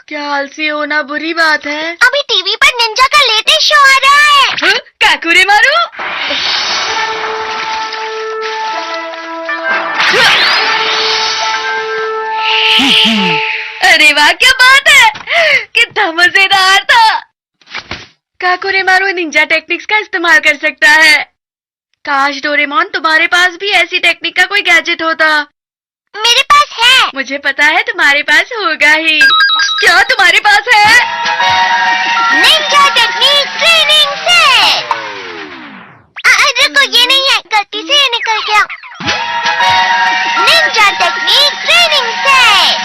क्या आलसी होना बुरी बात है। अभी टीवी पर निंजा का लेटेस्ट शो आ रहा है। काकुरे मारू। अरे वाह, क्या बात है, कितना मजेदार था। काकुरे मारू निंजा टेक्निक्स का इस्तेमाल कर सकता है। काश डोरेमोन तुम्हारे पास भी ऐसी टेक्निक का कोई गैजेट होता। मेरे पास है। मुझे पता है तुम्हारे पास होगा ही। क्या तुम्हारे पास है? Ninja technique training set. रुको, ये नहीं है, गलती से ये निकल गया। Ninja technique training set.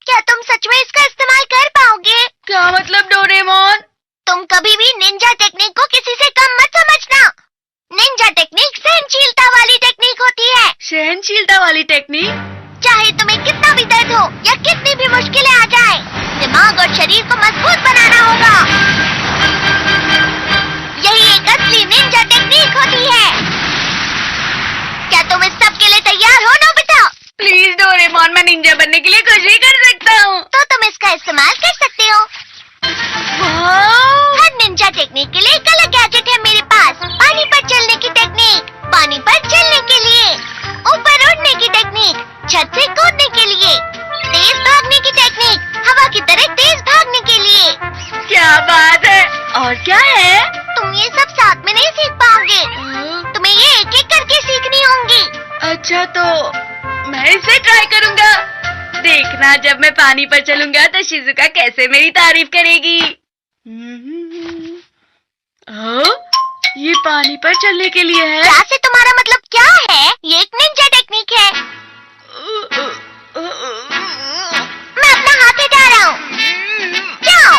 क्या तुम सच में इसका इस्तेमाल कर पाओगे? क्या मतलब डोरेमोन? तुम कभी भी निंजा टेक्निक को किसी से कम मत समझना। निंजा टेक्निक सहनशीलता वाली टेक्निक होती है। सहनशीलता वाली टेक्निक? चाहे तुम्हें कितना भी दर्द हो या कितनी भी मुश्किलें आ जाए, दिमाग और शरीर को मजबूत बनाना होगा। यही एक असली निंजा टेक्निक होती है। क्या तुम इस सब के लिए तैयार हो नोबिता? प्लीज डोरेमोन, मैं निंजा बनने के लिए कुछ भी कर सकता हूँ। तो तुम इसका इस्तेमाल कर सकते हो। हर निंजा टेक्निक के लिए एक अलग गैजेट है मेरे पास। पानी पर चलने की टेक्निक, पानी पर चलने के लिए। ऊपर उड़ने की टेक्निक, छत से कूदने के लिए। तेज भागने की टेक्निक, हवा की तरह तेज भागने के लिए। क्या बात है। और क्या है? तुम ये सब साथ में नहीं सीख पाओगे। तुम्हें ये एक एक करके सीखनी होंगी। अच्छा, तो मैं इसे ट्राई करूँगा। देखना, जब मैं पानी पर चलूंगा तो शिजुका कैसे मेरी तारीफ करेगी। ये पानी पर चलने के लिए है। क्या से तुम्हारा मतलब क्या है? ये एक निंजा टेक्निक है। मैं अपना हाथ हटा रहा हूँ। जाओ।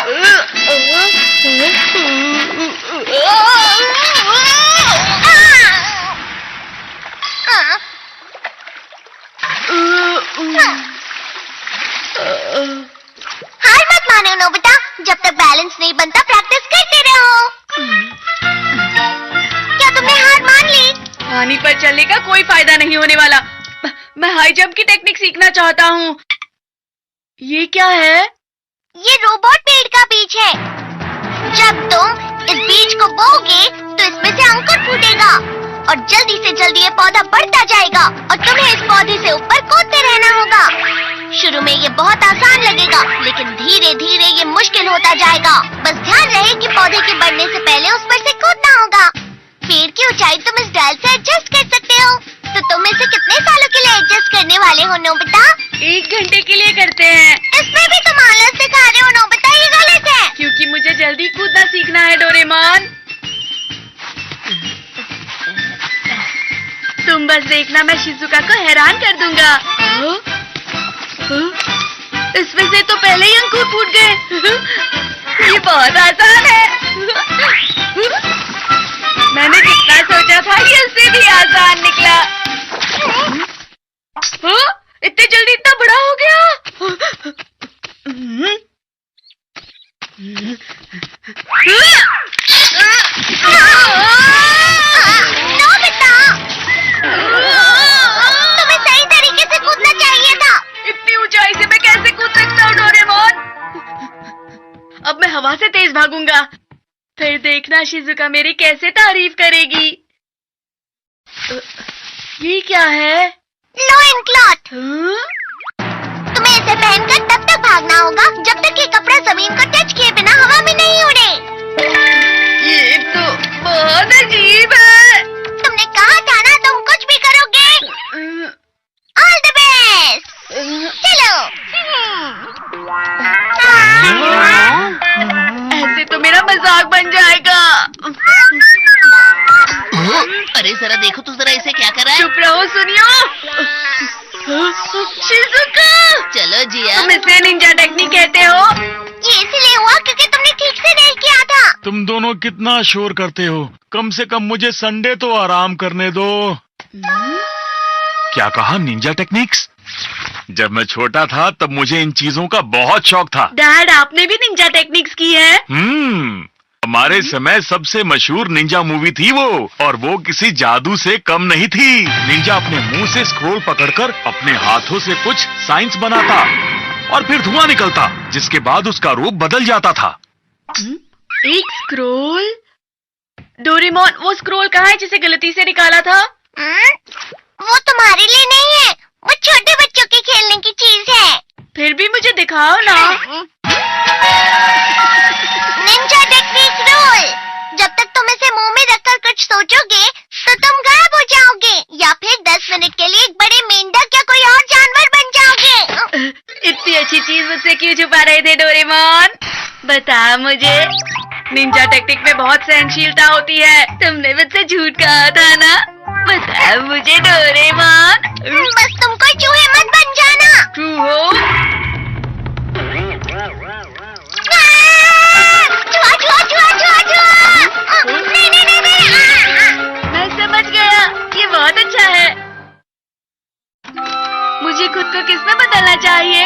हार मत मानो नोबिता, जब तक बैलेंस नहीं बनता प्रैक्टिस करते रहो। क्या तुमने हार मान ली? पानी पर चलने का कोई फायदा नहीं होने वाला। मैं हाई जंप की टेक्निक सीखना चाहता हूँ। ये क्या है? ये रोबोट पेड़ का बीज है। जब तुम इस बीज को बोओगे तो इसमें से अंकुर फूटेगा और जल्दी से जल्दी ये पौधा बढ़ता जाएगा और तुम्हें इस पौधे से ऊपर कूदते रहना होगा। शुरू में ये बहुत आसान लगेगा, लेकिन धीरे धीरे ये मुश्किल होता जाएगा। बस ध्यान रहे कि पौधे के बढ़ने से पहले उस पर से कूदना होगा। पेड़ की ऊंचाई तुम इस डाल से एडजस्ट कर सकते हो। तो तुम इसे कितने सालों के लिए एडजस्ट करने वाले हो नोबिता? 1 घंटे के लिए करते हैं। इसमें भी तुम आलस दिखा रहे हो नोबिता, ये गलत है। क्योंकि मुझे जल्दी कूदना सीखना है डोरेमोन। तुम बस देखना, मैं शिजुका को हैरान कर दूंगा। इसमें से तो पहले ही अंकुर फूट गए। ये बहुत आसान है। मैंने जितना सोचा था ये उससे भी आसान निकला। इतनी जल्दी इतना बड़ा हो गया। नोबिता, तुम्हें सही तरीके से कूदना चाहिए था। इतनी ऊंचाई से मैं कैसे कूद सकता हूँ डोरेमोन? अब मैं हवा से तेज भागूंगा। फिर देखना शिजुका मेरी कैसे तारीफ करेगी। ये क्या है? Lion cloth. तुम्हें इसे पहनकर तब तक भागना होगा जब तक ये कपड़ा जमीन को टच किए बिना हवा में नहीं उड़े। ये तो बहुत अजीब है। तुमने कहा था ना तुम कुछ भी करोगे। All the best. चलो। ऐसे तो मेरा मजाक बन जाएगा। अरे जरा देखो तो जरा इसे क्या कर रहा है। चुप रहो, सुनियो। शिजुका, चलो जिया। तुम इसे निंजा टेक्निक कहते हो? ये इसलिए हुआ क्योंकि तुमने ठीक से नहीं किया था। तुम दोनों कितना शोर करते हो। कम से कम मुझे संडे तो आराम करने दो। क्या कहा? Ninja techniques? जब मैं छोटा था तब मुझे इन चीजों का बहुत शौक था। डैड, आपने भी निंजा टेक्निक्स की है? हमारे समय सबसे मशहूर निंजा मूवी थी वो, और वो किसी जादू से कम नहीं थी। निंजा अपने मुंह से स्क्रोल पकड़कर अपने हाथों से कुछ साइंस बनाता और फिर धुआं निकलता, जिसके बाद उसका रूप बदल जाता था। एक स्क्रोल? डोरेमोन, वो स्क्रोल कहाँ है जिसे गलती से निकाला था? वो तुम्हारे लिए नहीं है, वो छोटे बच्चों के खेलने की चीज है। फिर भी मुझे दिखाओ ना। Ninja technique rule. जब तक तुम इसे मुंह में रखकर कुछ सोचोगे तो तुम गायब हो जाओगे, या फिर 10 मिनट के लिए एक बड़े मेंढक या कोई और जानवर बन जाओगे। इतनी अच्छी चीज मुझसे क्यों छुपा रहे थे डोरेमोन? बता मुझे। निंजा टेक्निक में बहुत सहनशीलता होती है, तुमने मुझसे झूठ कहा था ना? बता मुझे डोरेमोन। बस तुम कोई चूहे मत बन जाना। ट्रू हो? मैं समझ गया, ये बहुत अच्छा है। मुझे खुद को किसमें बदलना चाहिए?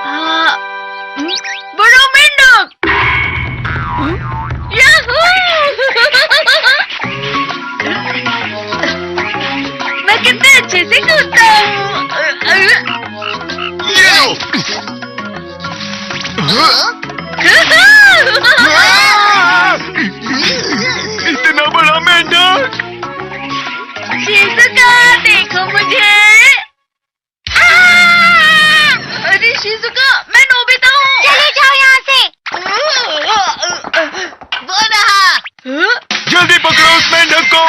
हाँ, बड़ा मेंढक। याहू! मैं कितने अच्छे से कूदता हूँ। इतना बड़ा मेंढक! शिजुका, देखो मुझे। अरे शिजुका, मैं नोबिता हूँ। चले जाओ यहाँ से। वो रहा। जल्दी पकड़ो उस मेंढक को।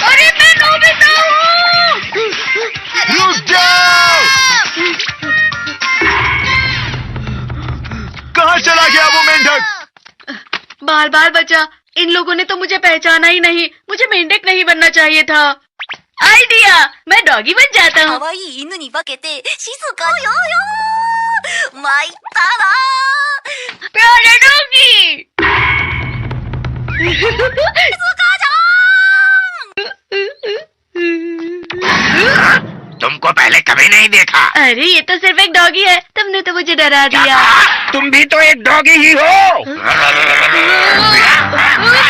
अरे मैं नोबिता हूँ। रुक जाओ। कहाँ चला गया वो मेंढक? बाल बाल बचा, इन लोगों ने तो मुझे पहचाना ही नहीं। मुझे मेंढक नहीं बनना चाहिए था। आइडिया, मैं डॉगी बन जाता हूँ। 可愛い犬に化けて静かよよ参ったな प्यारा डॉगी। तुमको पहले कभी नहीं देखा। अरे ये तो सिर्फ एक डॉगी है, तुमने तो मुझे डरा दिया। तुम भी तो एक डॉगी ही हो।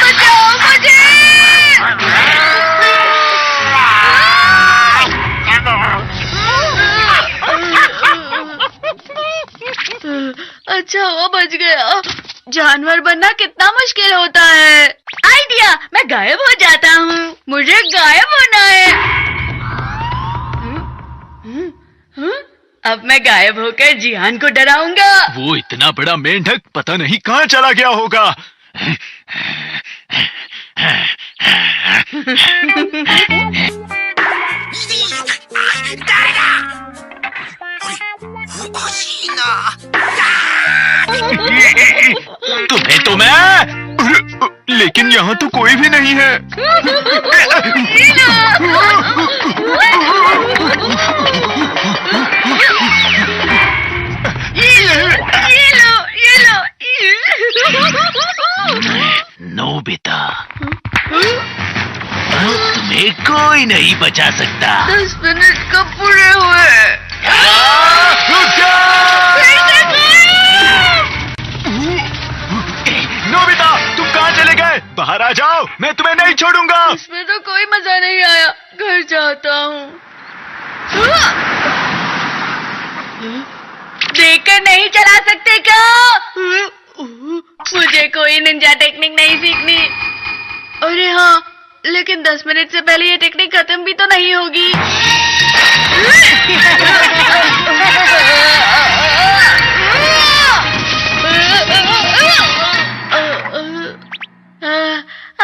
बचाओ मुझे। अच्छा हुआ बच गया। जानवर बनना कितना मुश्किल होता है। आइडिया, मैं गायब हो जाता हूँ। मुझे गायब होना है। अब मैं गायब होकर जिहान को डराऊंगा। वो इतना बड़ा मेंढक पता नहीं कहाँ चला गया होगा। तुम्हें तो मैं, लेकिन यहाँ तो कोई भी नहीं है। ये लो। नोबिता, तुम्हें कोई नहीं बचा सकता। 10 मिनट कब पूरे हुए? नोबिता, तुम कहाँ चले गए? बाहर आ जाओ, मैं तुम्हें नहीं छोड़ूंगा। इसमें तो कोई मजा नहीं आया, घर जाता हूँ। देखकर नहीं चला सकते क्या? मुझे कोई निंजा टेक्निक नहीं सीखनी। अरे हाँ, लेकिन 10 मिनट से पहले ये टेक्निक खत्म भी तो नहीं होगी।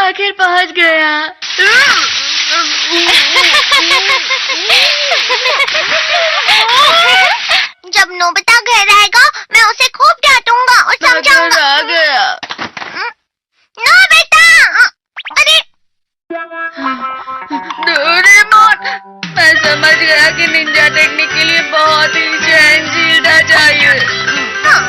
आखिर पहुंच गया। जब नोबिता घर आएगा मैं उसे खूब डांटूंगा और समझाऊंगा। आ गया। नोबिता! अरे डोरेमोन, मैं समझ गया कि निंजा टेक्निक के लिए बहुत ही सहनशीलता चाहिए। हाँ?